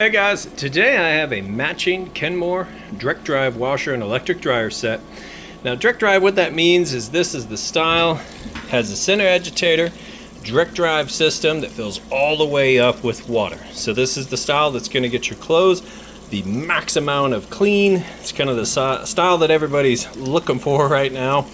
Hey guys, today I have a matching Kenmore direct drive washer and electric dryer set. Now direct drive, what that means is this is the style, has a center agitator, direct drive system that fills all the way up with water. So this is the style that's going to get your clothes the max amount of clean. It's kind of the style that everybody's looking for right now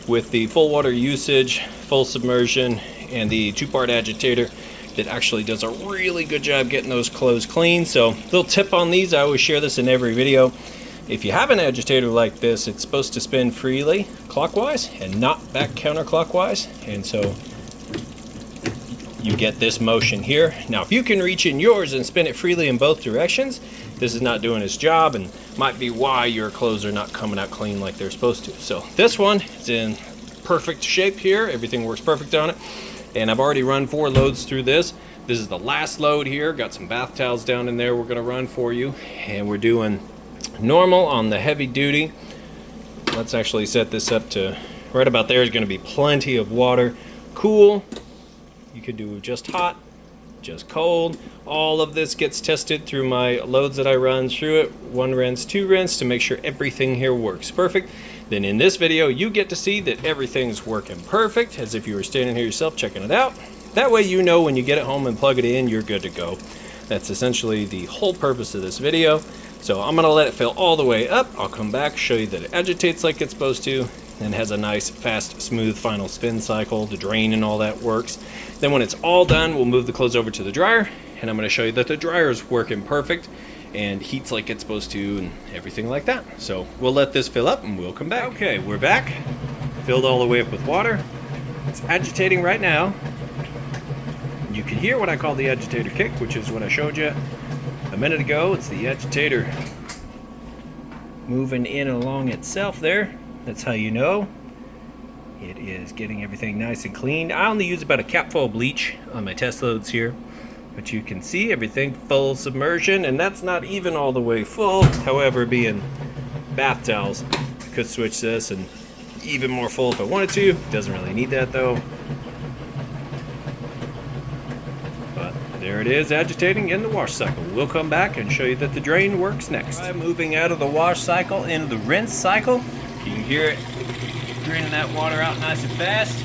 with the full water usage, full submersion, and the two-part agitator that actually does a really good job getting those clothes clean. So little tip on these, I always share this in every video. If you have an agitator like this, it's supposed to spin freely clockwise and not back counterclockwise, and so you get this motion here. Now if you can reach in yours and spin it freely in both directions, this is not doing its job and might be why your clothes are not coming out clean like they're supposed to. So this one is in perfect shape here, everything works perfect on it. And I've already run 4 loads through this. This is the last load here. Got some bath towels down in there we're gonna run for you. And we're doing normal on the heavy duty. Let's actually set this up to right about there is gonna be plenty of water. Cool, you could do just hot, just cold. All of this gets tested through my loads that I run through it. 1 rinse, 2 rinse to make sure everything here works perfect. Then in this video, you get to see that everything's working perfect, as if you were standing here yourself checking it out. That way you know when you get it home and plug it in, you're good to go. That's essentially the whole purpose of this video. So I'm gonna let it fill all the way up. I'll come back, show you that it agitates like it's supposed to, and has a nice, fast, smooth final spin cycle. The drain and all that works. Then when it's all done, we'll move the clothes over to the dryer, and I'm gonna show you that the dryer is working perfect and heats like it's supposed to and everything like that. So we'll let this fill up and we'll come back. Okay, we're back. Filled all the way up with water. It's agitating right now. You can hear what I call the agitator kick, which is what I showed you a minute ago. It's the agitator moving in along itself there. That's how you know it is getting everything nice and clean. I only use about a capful of bleach on my test loads here. But you can see everything full submersion, and that's not even all the way full. However, being bath towels, I could switch this and even more full if I wanted to. Doesn't really need that though. But there it is, agitating in the wash cycle. We'll come back and show you that the drain works next. Right, moving out of the wash cycle into the rinse cycle. You can hear it draining that water out nice and fast.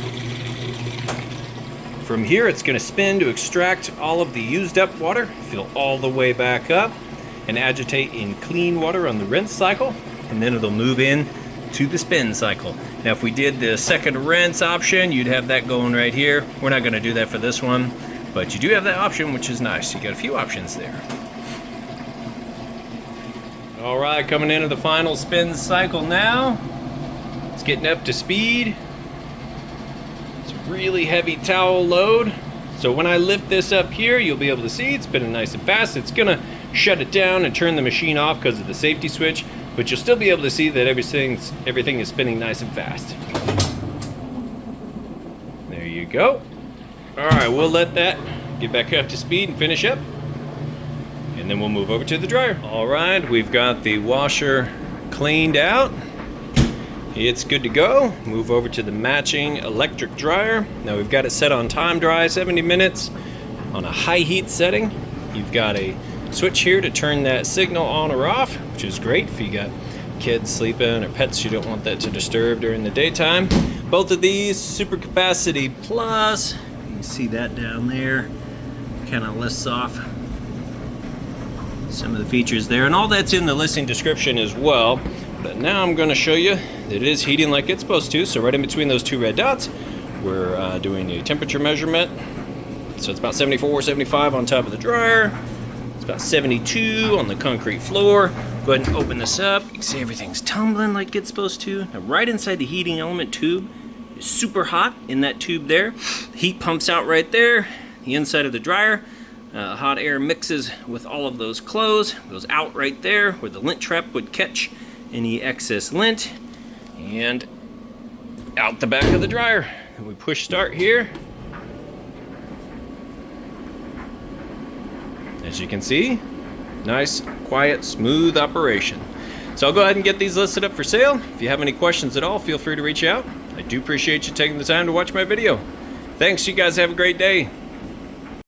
From here, it's going to spin to extract all of the used up water, fill all the way back up, and agitate in clean water on the rinse cycle, and then it'll move in to the spin cycle. Now, if we did the second rinse option, you'd have that going right here. We're not going to do that for this one, but you do have that option, which is nice. You got a few options there. All right, coming into the final spin cycle now. It's getting up to speed. Really heavy towel load. So when I lift this up here, you'll be able to see it's spinning nice and fast. It's gonna shut it down and turn the machine off because of the safety switch, but you'll still be able to see that everything is spinning nice and fast. There you go. All right, we'll let that get back up to speed and finish up, and then we'll move over to the dryer. All right, we've got the washer cleaned out. It's good to go. Move over to the matching electric dryer. Now we've got it set on time dry, 70 minutes on a high heat setting. You've got a switch here to turn that signal on or off, which is great if you got kids sleeping or pets you don't want that to disturb during the daytime. Both of these, super capacity plus, you can see that down there, kind of lists off some of the features there, and all that's in the listing description as well. But now I'm going to show you that it is heating like it's supposed to. So right in between those 2 red dots, we're doing a temperature measurement. So it's about 74, 75 on top of the dryer. It's about 72 on the concrete floor. Go ahead and open this up. You can see everything's tumbling like it's supposed to. Now right inside the heating element tube is super hot in that tube there. The heat pumps out right there. The inside of the dryer. Hot air mixes with all of those clothes. Goes out right there where the lint trap would catch any excess lint, and out the back of the dryer. And we push start here. As you can see, nice, quiet, smooth operation. So I'll go ahead and get these listed up for sale. If you have any questions at all, feel free to reach out. I do appreciate you taking the time to watch my video. Thanks, you guys have a great day.